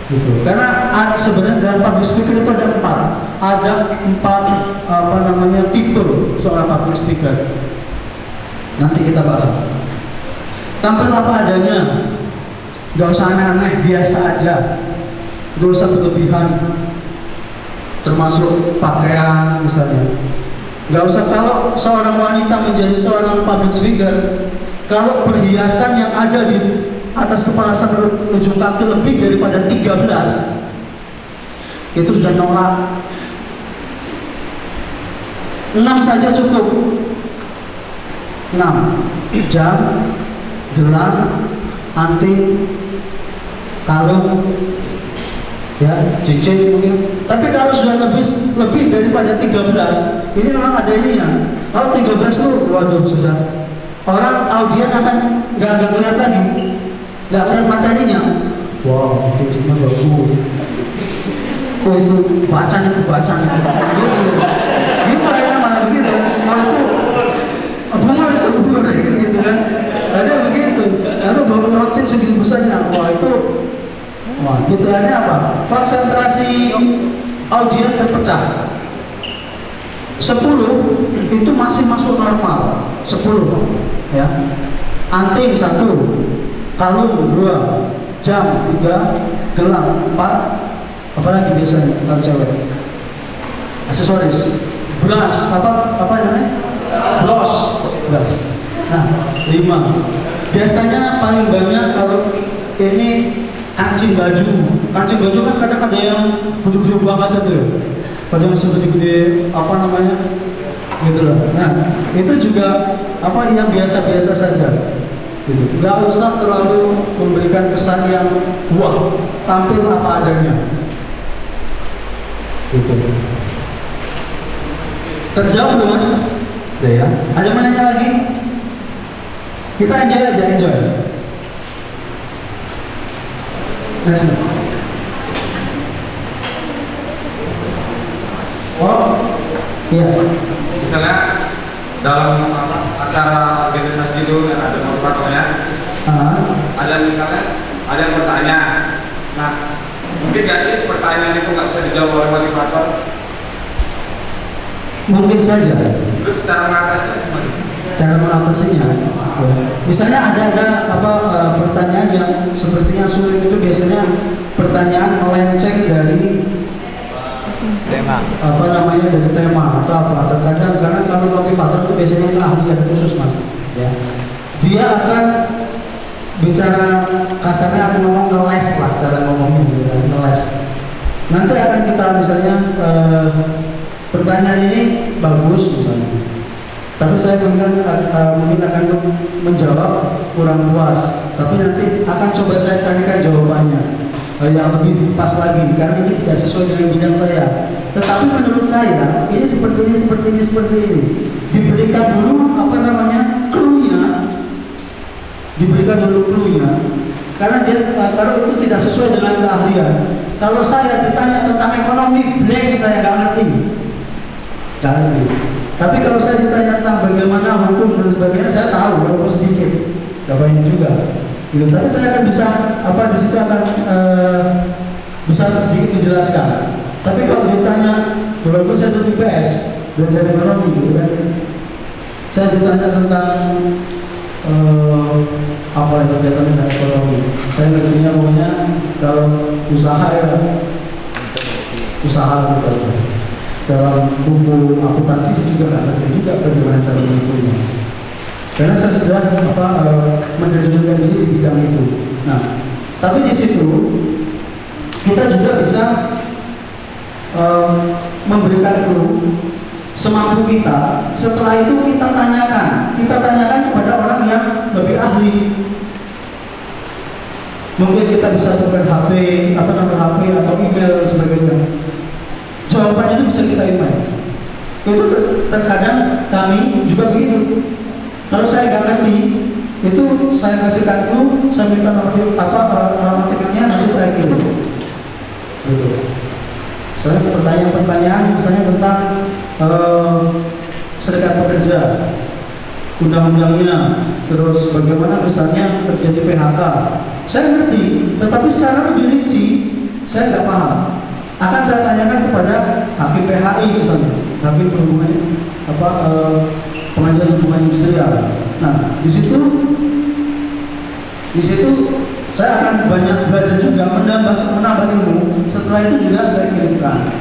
gitu. Karena sebenarnya dalam public speaker itu ada empat apa namanya tipe soal public speaker. Nanti kita bahas. Tampil apa adanya, gak usah aneh-aneh, biasa aja, gak usah berlebihan, termasuk pakaian misalnya. Gak usah, kalau seorang wanita menjadi seorang public speaker, kalau perhiasan yang ada di atas kepala sampai ujung kaki lebih daripada 13, itu sudah nolak. 6 saja cukup. 6 jam, gelang, anting, kalung, ya, cincin mungkin. Tapi kalau sudah lebih daripada 13, ini memang ada ininya. Kalau 13 tuh, waduh, sudah orang audien akan nggak melihat lagi, nggak melihat materinya. Wow, cincinnya bagus. Oh itu bacaan gitu. Gitu aja malah begitu. Kalau itu bunga gitu kan. Ada begitu. Atau bawa rotin segitu besarnya. Wah itu. Wah, gitu ada apa? Konsentrasi audien terpecah. 10 itu masih masuk normal. 10 ya. Anting 1, kalung 2, jam 3, gelang 4. Apa lagi biasanya kalau cewek? Aksesoris. Bras, apa namanya? Bros. Nah, 5. Biasanya paling banyak kalau ini kancing baju. Kancing baju kan kadang ada yang gede-gede banget itu ya. Pada masih gede-gede apa namanya? Gitu loh. Nah, itu juga apa yang biasa-biasa saja. Gitu. Gak usah terlalu memberikan kesan yang wah, tampil apa adanya. Gitu. Terjawab belum mas? Udah ya. Ada yang nanya lagi? Kita enjoy aja, enjoy. Next. Oh, iya. Misalnya dalam acara organisasi itu yang ada moderatornya, ada misalnya ada yang bertanya, nah mungkin nggak sih pertanyaan itu nggak bisa dijawab oleh motivator? Mungkin saja. Terus cara mengatasinya gimana? Cara mengatasinya, misalnya ada pertanyaan yang sepertinya sulit, itu biasanya pertanyaan melenceng dari tema, apa namanya, dari tema atau apa. Terkadang karena kalau motivator itu biasanya keahlian khusus mas, ya. Dia akan bicara kasarnya, aku ngomong ngeles lah, cara ngomongnya gitu, ngeles. Nanti akan kita misalnya pertanyaan ini bagus misalnya, tapi saya mungkin akan menjawab kurang puas, tapi nanti akan coba saya carikan jawabannya yang lebih pas lagi, karena ini tidak sesuai dengan bidang saya. Tetapi menurut saya ini seperti ini. Diberikan dulu apa namanya clue-nya, karena kalau itu tidak sesuai dengan keahlian. Kalau saya ditanya tentang ekonomi, blank, saya nggak ngerti. Tapi kalau saya ditanya tentang bagaimana hukum dan sebagainya, saya tahu walaupun sedikit, gak banyak juga. Gitu. Tapi saya akan bisa di situ akan bisa sedikit menjelaskan. Tapi kalau ditanya, walaupun saya tuh IPS dan saya ekonomi, gitu kan, saya ditanya tentang apa yang berkaitan dengan ekonomi, saya ngertinya pokoknya kalau usaha gitu aja. Dalam buku akuntansi juga nggak ngerti juga bagaimana cara menghitunnya, karena saya sudah menerjunkan diri di bidang itu. Nah, tapi di situ kita juga bisa memberikan clue semampu kita. Setelah itu kita tanyakan kepada orang yang lebih ahli. Mungkin kita bisa tukar HP, HP atau email sebagainya. Jawabannya itu bisa kita email. Itu terkadang kami juga begitu. Kalau saya nggak ngerti, itu saya kasihkan clue, saya minta alamat emailnya, nanti saya kirim. Gitu. Saya pertanyaan misalnya tentang serikat pekerja, undang-undangnya, terus bagaimana misalnya terjadi PHK. Saya ngerti, tetapi secara lebih rinci saya nggak paham, akan saya tanyakan kepada hakim PHI misalnya, hakim perhubungan pengadilan hubungan industrial. Nah, di situ saya akan banyak belajar juga, menambah ilmu. Setelah itu juga saya kirimkan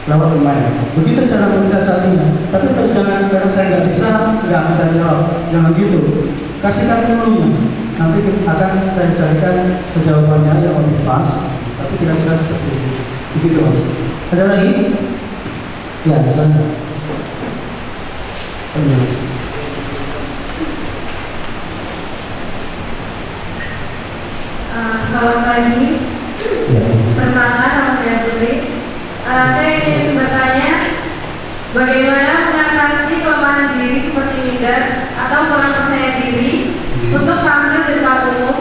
lewat email. Begitu cara mensiasatinya. Tapi jangan, karena saya nggak bisa, nggak akan saya jawab. Jangan gitu. Kasihkan ilmunya. Nanti akan saya carikan jawabannya yang lebih pas. Tapi kira-kira seperti itu. Begitu Mas. Ada lagi? Ya, silakan. Selamat pagi. Perkenalkan, nama saya Putri. Saya ingin bertanya, bagaimana mengatasi kelemahan diri seperti minder atau kurang percaya diri untuk tampil di depan umum,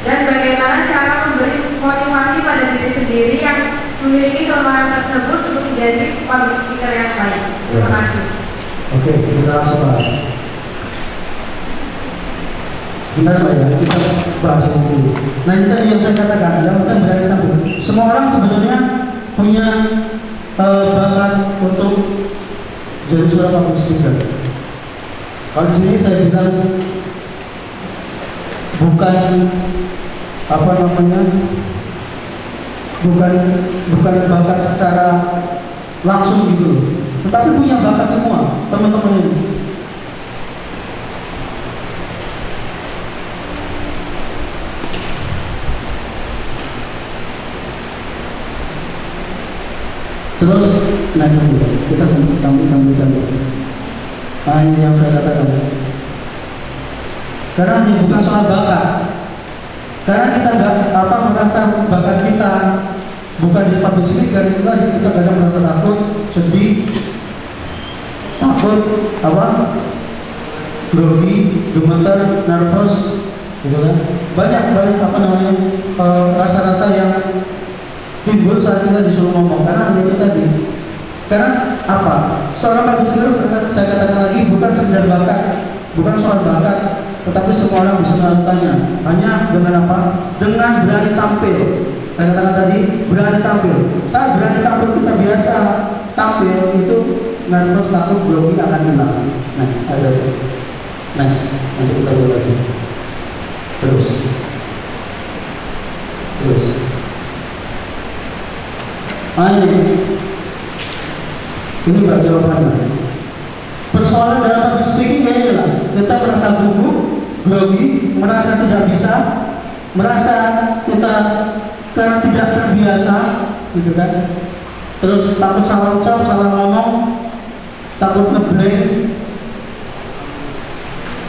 dan bagaimana cara memberi motivasi pada diri sendiri yang memiliki kelemahan tersebut untuk menjadi public speaker yang baik. Terima kasih. Oke, kita langsung bahas. Sebentar Pak ya, kita bahas dulu. Nah ini tadi yang saya katakan, yang penting berani tampil. Semua orang sebenarnya punya bakat untuk jadi seorang public speaker. Kalau di sini saya bilang bukan bukan bakat secara langsung gitu, tetapi punya bakat semua teman-teman ini. Terus naik dulu, kita sambil contoh. Nah ini yang saya katakan. Karena ini bukan soal bakat. Karena kita nggak merasa bakat kita bukan di public speaker, kita kadang merasa takut, sedih, takut, grogi, gemeter, nervous, gitu kan? Banyak rasa-rasa yang timbul saat kita disuruh ngomong. Karena itu tadi. Karena apa? Seorang public speaker, saya katakan lagi, bukan sekedar bakat, bukan soal bakat, tetapi semua orang bisa melakukannya. Hanya dengan apa? Dengan berani tampil. Saya katakan tadi, berani tampil. Saat berani tampil, kita biasa tampil itu nervous, takut, grogi akan hilang. Next, next, nanti kita lihat lagi. Terus. Ini Mbak jawabannya. Persoalan dalam public speaking ini lah, kita merasa gugup, grogi, merasa tidak bisa, merasa kita karena tidak terbiasa, gitu kan? Terus takut salah ucap, salah ngomong, takut ngeblank.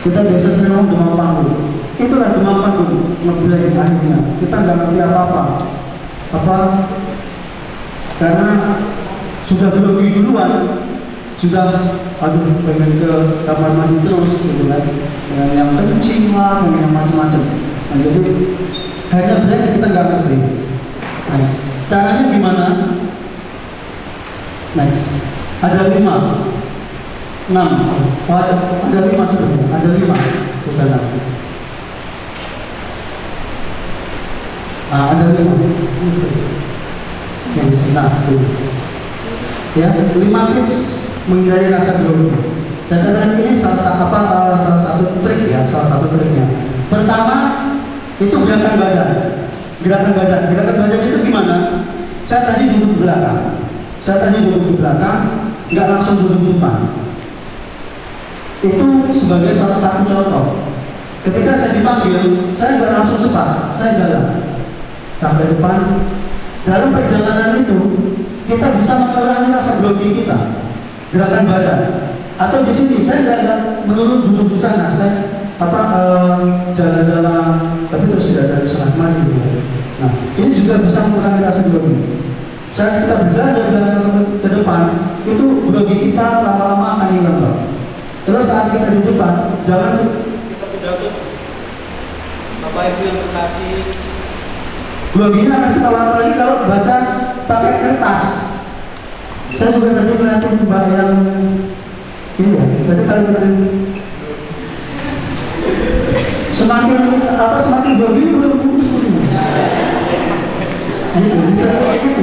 Kita biasa sering ngomong demam panggung. Itulah demam panggung, ngeblank akhirnya. Kita nggak ngerti apa-apa. Karena sudah grogi duluan, sudah pengen ke kamar mandi terus gitu kan, yang kencing lah, yang macam-macam. Nah, jadi hanya berarti kita nggak ngerti. Nice. Caranya gimana? Nice. Ada 5, 6. Oh, ada 5 sebenarnya. Ada 5. Bukan 6. Ada 5. Nah, ya, 5 tips menghindari rasa grogi. Saya katakan ini salah satu trik ya, salah satu triknya. Pertama itu gerakan badan. Gerakan badan itu gimana? Saya tadi duduk di belakang, nggak langsung duduk di depan. Itu sebagai salah satu contoh. Ketika saya dipanggil, saya nggak langsung cepat, saya jalan sampai depan. Dalam perjalanan itu kita bisa mengurangi rasa grogi kita. Gerakan badan. Atau di sini saya nggak menurun duduk di sana, saya jalan-jalan, tapi terus tidak ada setengah mati. Nah, ini juga bisa mengurangi rasa grogi. Saat kita berjalan ke depan, itu grogi kita lama-lama akan hilang. Terus saat kita di depan, jangan kita pidato. Bapak Ibu yang terkasih, groginya akan kita lakukan lagi kalau baca pakai kertas. Saya juga tadi melihatin Mbak yang ini ya, tadi kali semakin grogi belum putus. Gitu, bisa gitu.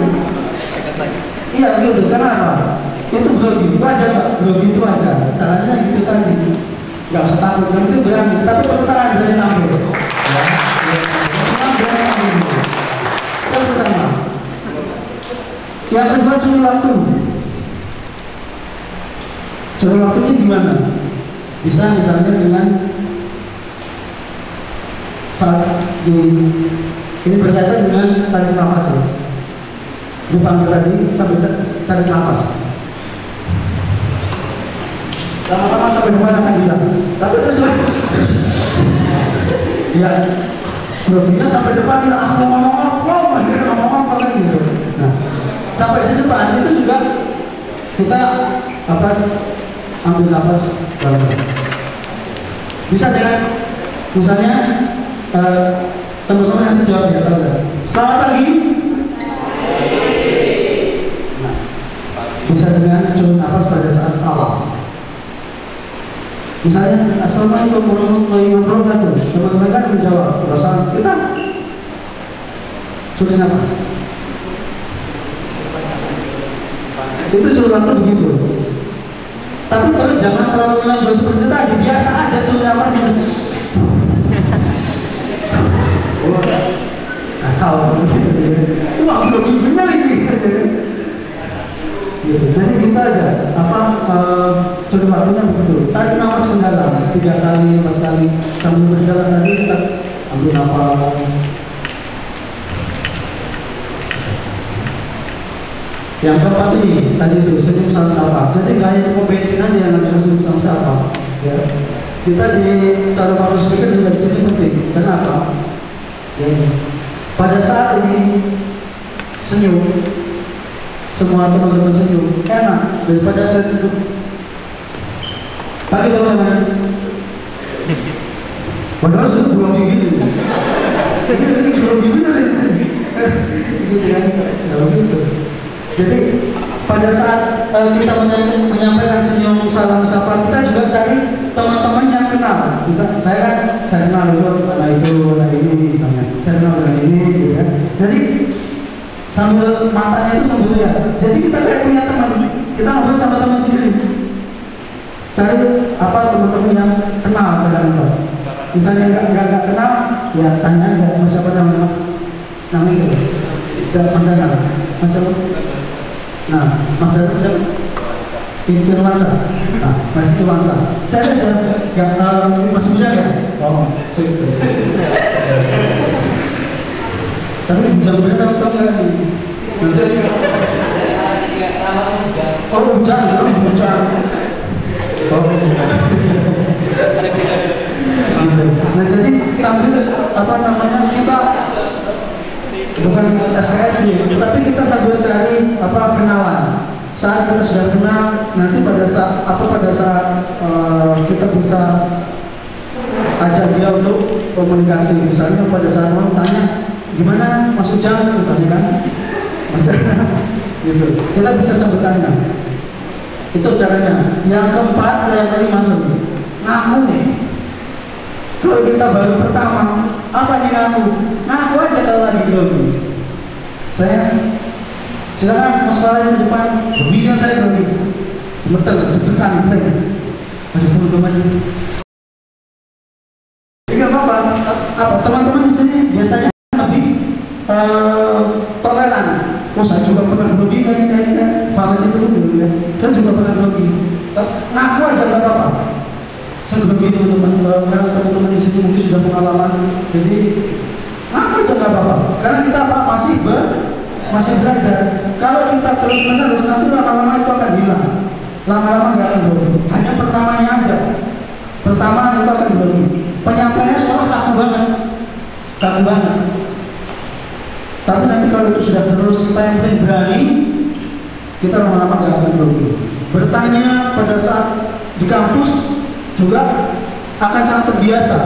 Iya gitu, kenapa? Itu grogi, wajar Pak, grogi itu wajar. Caranya gitu tadi, nggak usah takut, yang itu berani. Tapi pertanyaan berani tampil. Yang pertama. Yang kedua curi waktu. Curi waktunya gimana? Bisa misalnya dengan saat ini berkaitan dengan tarik nafas ya. Dipanggil tadi sambil tarik nafas. Lama-lama sampai kemana akan hilang. Tapi terus ya, groginya sampai depan dia aku ngomong apa lagi gitu. Nah, sampai di depan itu juga kita ambil nafas dalam. Bisa dengan misalnya teman-teman nanti jawab ya saja. Selamat pagi. Nah, bisa dengan curi nafas pada saat salah. Misalnya assalamualaikum warahmatullahi wabarakatuh. Teman-teman kan menjawab. Perasaan kita curi nafas. Itu curi waktu begitu. Tapi terus jangan terlalu menonjol seperti tadi. Biasa aja curi nafas itu. Kacau gitu. Wah belum benar ini. Gitu. Jadi kita aja curi waktunya begitu. Tarik nafas ke dalam 3 kali, 4 kali sambil berjalan tadi kita ambil nafas. Yang keempat ini tadi itu senyum sama-sama. Jadi nggak hanya mau bensin aja yang harus senyum sama-sama. Ya. Kita di salah public speaker juga di sini penting. Kenapa? Ya. Pada saat ini senyum, semua teman-teman senyum, enak daripada saya tutup. Pagi teman-teman. Padahal sudah belum gini. Ini belum gini dari sini. Gitu ya, kalau gitu. Jadi pada saat kita menyampaikan senyum salam sapa, kita juga cari teman-teman yang kenal. Bisa saya kenal itu, nah ini misalnya. Saya kenal dengan ini, gitu ya. Jadi sambil matanya itu sambil lihat. Jadi kita kayak punya teman, kita ngobrol sama teman sendiri. Cari teman-teman yang kenal saya kenal. Misalnya nggak kenal, ya tanya aja mas siapa namanya mas, namanya siapa? Mas Danang, mas siapa? Nah, mas Danang siapa? Firmansa. Nah, mas Firmansa. Saya aja, nggak mas bisa ya? Oh, saya. Tapi bisa berbeda atau enggak? Nanti. Oh, hujan. Oh, nah jadi sambil kita bukan SKSD, tapi kita sambil cari kenalan. Saat kita sudah kenal, nanti pada saat kita bisa ajak dia untuk komunikasi. Misalnya pada saat mau tanya gimana Mas Ujang misalnya kan, Mas gitu. Kita bisa sambil tanya. Itu caranya. Yang keempat, yang tadi masuk ngaku nih. Kalau kita baru pertama, apa nih ngaku? Ngaku aja kalau lagi grogi. Saya, silakan Mas Fala di depan. Begini saya grogi. Betul, deg-degan, betul. Ada teman-teman. Tidak apa-apa. Teman-teman di sini biasanya lebih toleran. Oh saya juga pernah grogi kayak Fala itu dulu ya. Saya juga pernah grogi. Ngaku aja nggak apa-apa. Saya grogi teman-teman di sini mungkin sudah pengalaman. Jadi ngaku aja nggak apa-apa. Karena kita masih belajar. Kalau kita terus-menerus nanti lama-lama itu akan hilang. Lama-lama nggak akan grogi. Hanya pertamanya aja. Pertama itu akan grogi. Penyampaiannya seolah kaku banget. Tapi nanti kalau itu sudah terus kita yang penting berani, kita lama-lama gak akan grogi. Bertanya pada saat di kampus juga akan sangat terbiasa.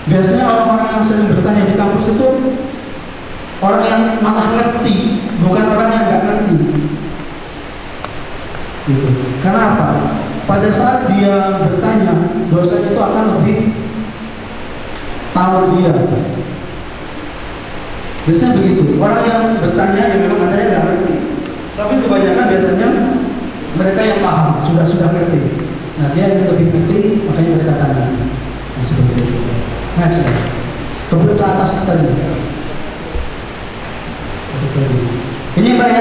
Biasanya orang-orang yang sering bertanya di kampus itu orang yang malah ngerti, bukan orang yang gak ngerti. Gitu. Karena apa? Pada saat dia bertanya, dosen itu akan lebih tahu dia. Biasanya begitu. Orang yang bertanya yang memang ada yang nggak ngerti. Tapi kebanyakan biasanya mereka yang paham, sudah ngerti. Nah dia yang lebih ngerti, makanya mereka tanya. Nah seperti itu. Next, ke atas tadi. Ini yang